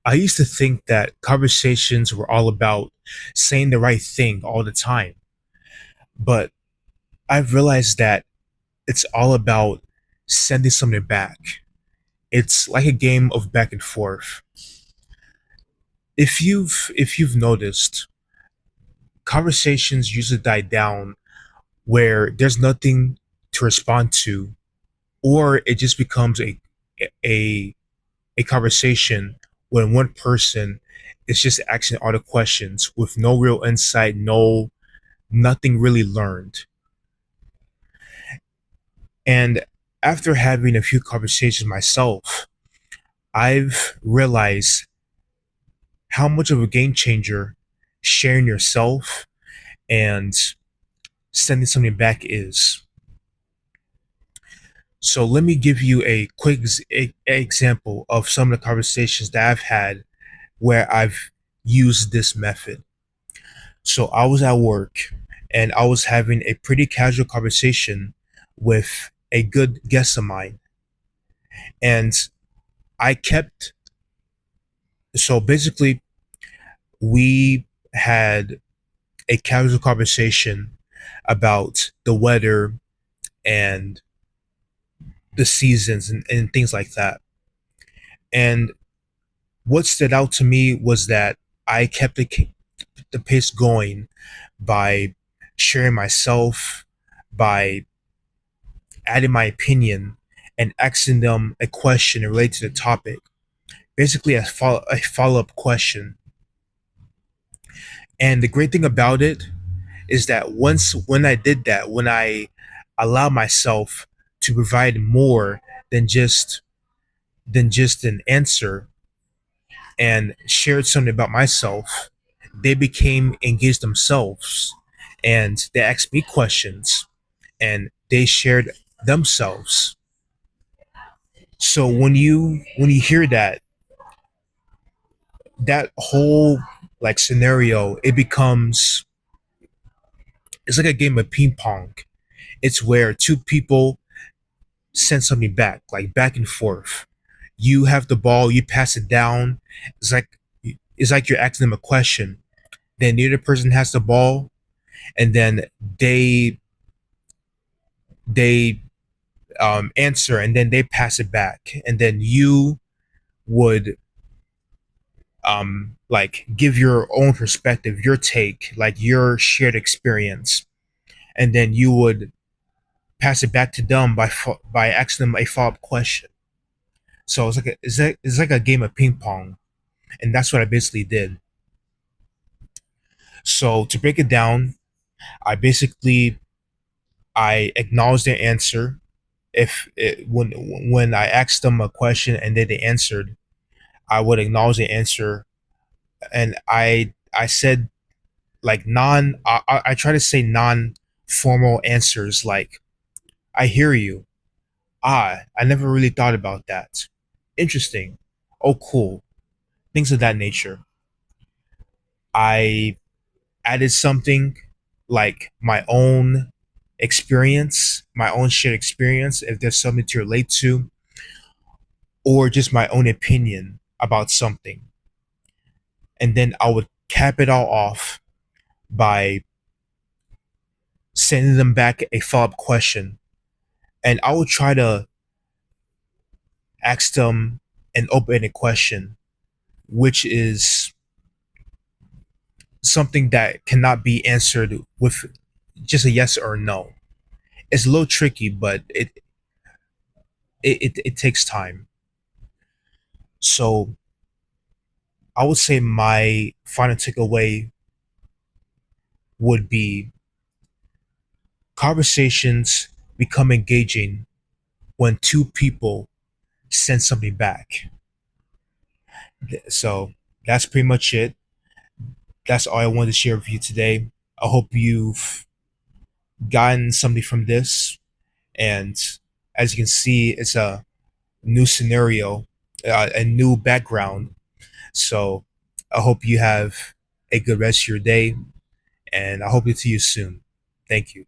I used to think that conversations were all about saying the right thing all the time, but I've realized that it's all about sending something back. It's like a game of back and forth. If you've noticed, conversations usually die down where there's nothing to respond to, or it just becomes a a conversation when one person is just asking all the questions with no real insight, nothing really learned. And after having a few conversations myself, I've realized how much of a game changer sharing yourself and sending something back is. So let me give you a quick example of some of the conversations that I've had where I've used this method. So I was at work and I was having a pretty casual conversation with a good guest of mine. And I kept, so basically, we had a casual conversation about the weather and the seasons and things like that. And what stood out to me was that I kept the pace going by sharing myself, by adding my opinion, and asking them a question related to the topic. Basically, a follow up question. And the great thing about it is that when I did that, when I allowed myself to provide more than just than just an answer and shared something about myself, they became engaged themselves and they asked me questions and they shared themselves. So when you hear that whole like scenario, it becomes it's like a game of ping pong. It's where two people send something back, like back and forth. You have the ball, you pass it down. It's like it's like you're asking them a question. Then the other person has the ball, and then they answer, and then they pass it back, and then you would like give your own perspective, your take, like your shared experience, and then you would pass it back to them by asking them a follow up question. So it's like a game of ping pong, and that's what I basically did. So to break it down, I basically I acknowledged their answer. If it, when I asked them a question and then they answered, I would acknowledge the answer, and I said like I try to say non formal answers like I hear you. I never really thought about that. Interesting. Oh, cool. Things of that nature. I added something like my own experience, my own shared experience, if there's something to relate to, or just my own opinion about something. And then I would cap it all off by sending them back a follow up question. And I would try to ask them an open ended question, which is something that cannot be answered with just a yes or no. It's a little tricky, but it takes time. So I would say my final takeaway would be conversations become engaging when two people send something back. So that's pretty much it. That's all I wanted to share with you today. I hope you've gotten something from this. And as you can see, it's a new scenario, a new background. So I hope you have a good rest of your day, and I hope to see you soon. Thank you.